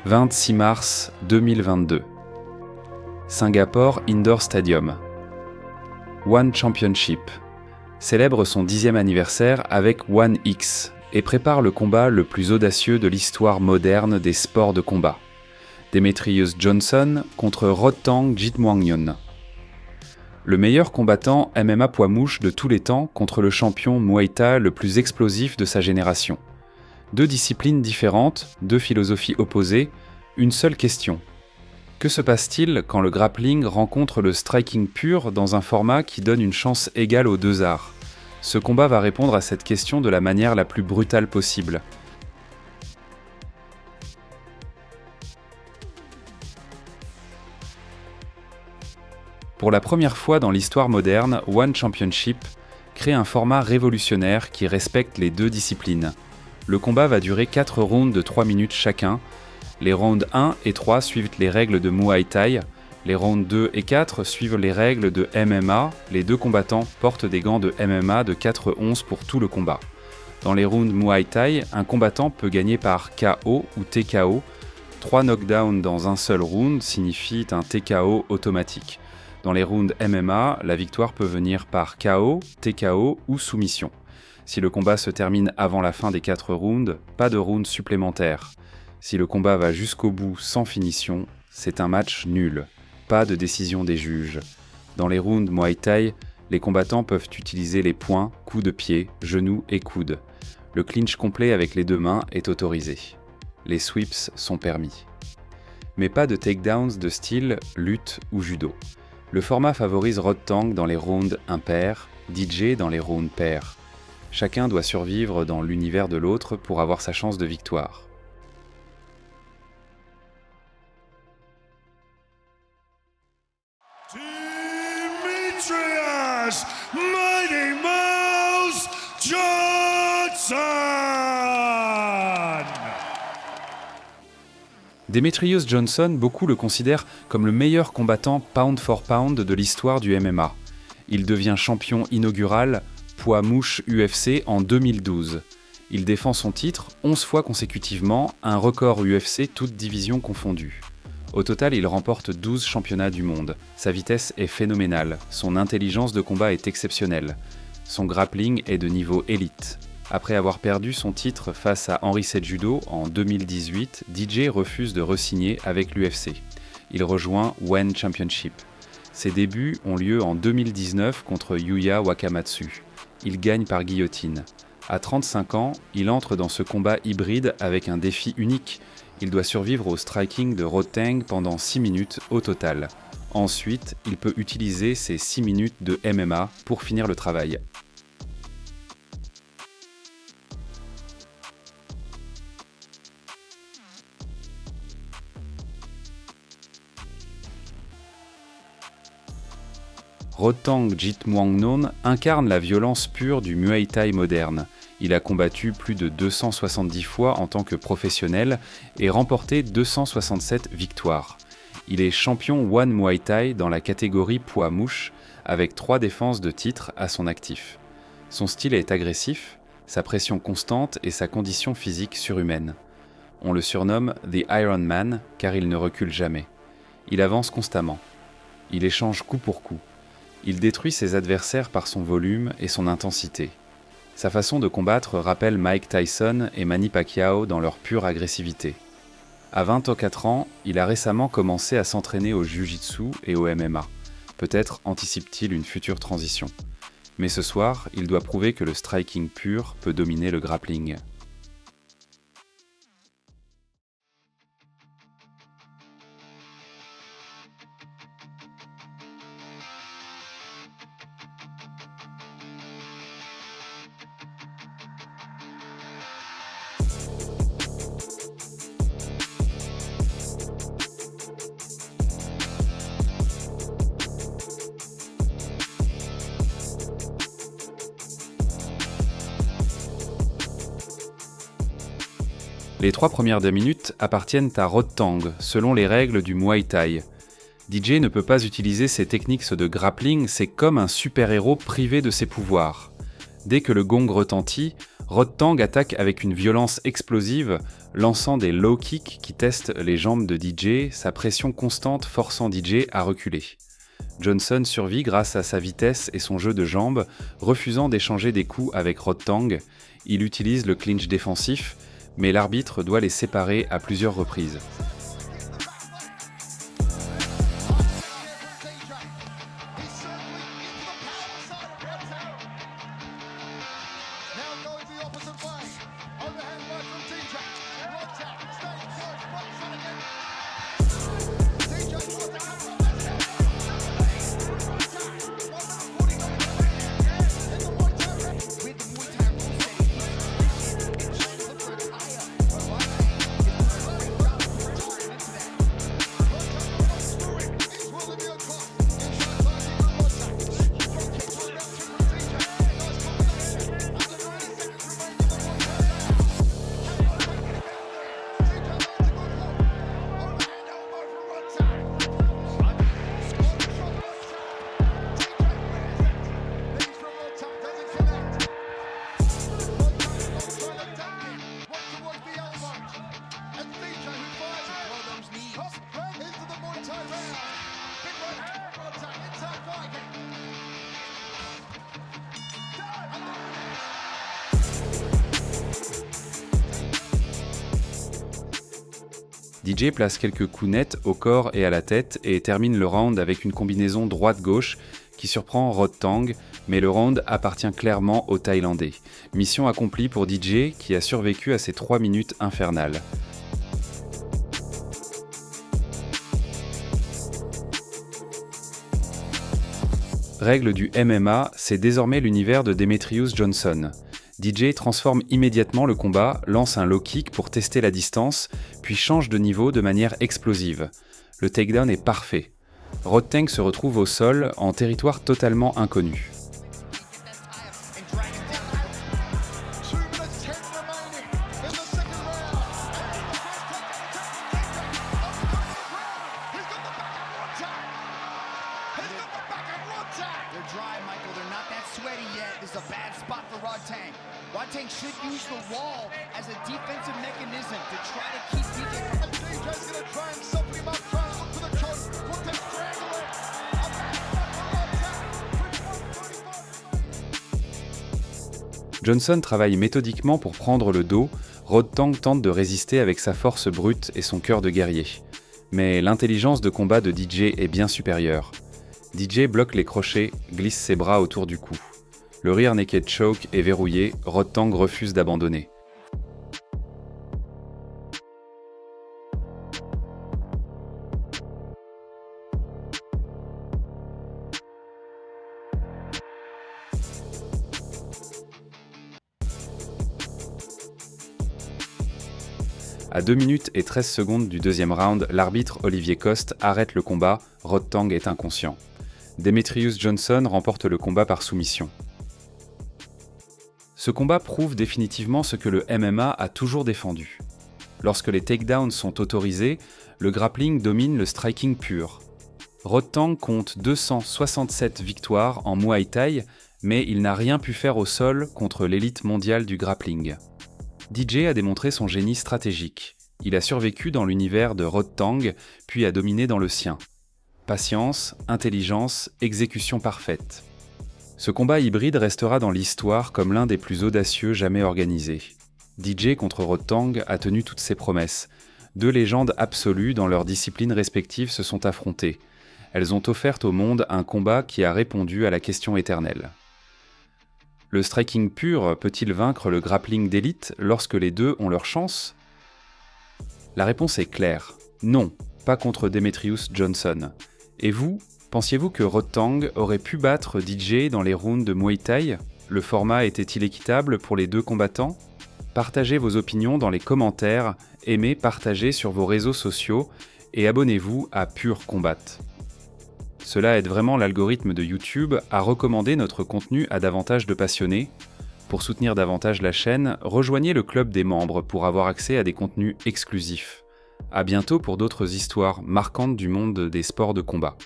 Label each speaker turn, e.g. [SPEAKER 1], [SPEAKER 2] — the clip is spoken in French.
[SPEAKER 1] 26 mars 2022. Singapour Indoor Stadium. One Championship célèbre son 10e anniversaire avec One X et prépare le combat le plus audacieux de l'histoire moderne des sports de combat. Demetrius Johnson contre Rodtang Jitmuangnon. Le meilleur combattant MMA poids mouche de tous les temps contre le champion Muay Thai le plus explosif de sa génération. Deux disciplines différentes, deux philosophies opposées, une seule question. Que se passe-t-il quand le grappling rencontre le striking pur dans un format qui donne une chance égale aux deux arts ? Ce combat va répondre à cette question de la manière la plus brutale possible. Pour la première fois dans l'histoire moderne, One Championship crée un format révolutionnaire qui respecte les deux disciplines. Le combat va durer 4 rounds de 3 minutes chacun. Les rounds 1 et 3 suivent les règles de Muay Thai. Les rounds 2 et 4 suivent les règles de MMA. Les deux combattants portent des gants de MMA de 4 onces pour tout le combat. Dans les rounds Muay Thai, un combattant peut gagner par KO ou TKO. 3 knockdowns dans un seul round signifient un TKO automatique. Dans les rounds MMA, la victoire peut venir par KO, TKO ou soumission. Si le combat se termine avant la fin des 4 rounds, pas de round supplémentaire. Si le combat va jusqu'au bout sans finition, c'est un match nul. Pas de décision des juges. Dans les rounds Muay Thai, les combattants peuvent utiliser les poings, coups de pied, genoux et coudes. Le clinch complet avec les deux mains est autorisé. Les sweeps sont permis. Mais pas de takedowns de style lutte ou judo. Le format favorise Rodtang dans les rounds impairs, DJ dans les rounds pairs. Chacun doit survivre dans l'univers de l'autre pour avoir sa chance de victoire.
[SPEAKER 2] Demetrius Mighty Mouse Johnson!
[SPEAKER 1] Demetrius Johnson, beaucoup le considèrent comme le meilleur combattant pound for pound de l'histoire du MMA. Il devient champion inaugural poids mouche UFC en 2012. Il défend son titre 11 fois consécutivement, un record UFC toutes divisions confondues. Au total, il remporte 12 championnats du monde. Sa vitesse est phénoménale, son intelligence de combat est exceptionnelle. Son grappling est de niveau élite. Après avoir perdu son titre face à Henry Cejudo en 2018, DJ refuse de re-signer avec l'UFC. Il rejoint One Championship. Ses débuts ont lieu en 2019 contre Yuya Wakamatsu. Il gagne par guillotine. À 35 ans, il entre dans ce combat hybride avec un défi unique. Il doit survivre au striking de Rodtang pendant 6 minutes au total. Ensuite, il peut utiliser ces 6 minutes de MMA pour finir le travail. Rodtang Jitmuangnon incarne la violence pure du Muay Thai moderne. Il a combattu plus de 270 fois en tant que professionnel et remporté 267 victoires. Il est champion One Muay Thai dans la catégorie poids mouche avec 3 défenses de titre à son actif. Son style est agressif, sa pression constante et sa condition physique surhumaine. On le surnomme The Iron Man car il ne recule jamais. Il avance constamment. Il échange coup pour coup. Il détruit ses adversaires par son volume et son intensité. Sa façon de combattre rappelle Mike Tyson et Manny Pacquiao dans leur pure agressivité. À 24 ans, il a récemment commencé à s'entraîner au Jiu-Jitsu et au MMA. Peut-être anticipe-t-il une future transition. Mais ce soir, il doit prouver que le striking pur peut dominer le grappling. Les 3 premières minutes appartiennent à Rodtang, selon les règles du Muay Thai. DJ ne peut pas utiliser ses techniques de grappling, c'est comme un super-héros privé de ses pouvoirs. Dès que le gong retentit, Rodtang attaque avec une violence explosive, lançant des low kicks qui testent les jambes de DJ, sa pression constante forçant DJ à reculer. Johnson survit grâce à sa vitesse et son jeu de jambes, refusant d'échanger des coups avec Rodtang. Il utilise le clinch défensif, mais l'arbitre doit les séparer à plusieurs reprises. DJ place quelques coups nets au corps et à la tête et termine le round avec une combinaison droite-gauche qui surprend Rodtang, mais le round appartient clairement aux Thaïlandais. Mission accomplie pour DJ qui a survécu à ces 3 minutes infernales. Règle du MMA, c'est désormais l'univers de Demetrious Johnson. DJ transforme immédiatement le combat, lance un low kick pour tester la distance, puis change de niveau de manière explosive. Le takedown est parfait. Rodtang se retrouve au sol, en territoire totalement inconnu.
[SPEAKER 3] Rodtang should use the wall as a defensive mechanism to try to keep DJ. DJ's gonna try and soften him up, try and look for the choke. Rodtang strangle it.
[SPEAKER 1] Johnson travaille méthodiquement pour prendre le dos. Rodtang tente de résister avec sa force brute et son cœur de guerrier. Mais l'intelligence de combat de DJ est bien supérieure. DJ bloque les crochets, glisse ses bras autour du cou. Le rear naked choke est verrouillé, Rodtang refuse d'abandonner. À 2 minutes et 13 secondes du deuxième round, l'arbitre Olivier Coste arrête le combat, Rodtang est inconscient. Demetrious Johnson remporte le combat par soumission. Ce combat prouve définitivement ce que le MMA a toujours défendu. Lorsque les takedowns sont autorisés, le grappling domine le striking pur. Rodtang compte 267 victoires en Muay Thai, mais il n'a rien pu faire au sol contre l'élite mondiale du grappling. DJ a démontré son génie stratégique. Il a survécu dans l'univers de Rodtang, puis a dominé dans le sien. Patience, intelligence, exécution parfaite. Ce combat hybride restera dans l'histoire comme l'un des plus audacieux jamais organisés. DJ contre Rodtang a tenu toutes ses promesses. 2 légendes absolues dans leurs disciplines respectives se sont affrontées. Elles ont offert au monde un combat qui a répondu à la question éternelle. Le striking pur peut-il vaincre le grappling d'élite lorsque les deux ont leur chance ? La réponse est claire. Non, pas contre Demetrious Johnson. Et vous ? Pensiez-vous que Rodtang aurait pu battre DJ dans les rounds de Muay Thai ? Le format était-il équitable pour les deux combattants ? Partagez vos opinions dans les commentaires, aimez, partagez sur vos réseaux sociaux et abonnez-vous à Pur Combat. Cela aide vraiment l'algorithme de YouTube à recommander notre contenu à davantage de passionnés. Pour soutenir davantage la chaîne, rejoignez le club des membres pour avoir accès à des contenus exclusifs. À bientôt pour d'autres histoires marquantes du monde des sports de combat.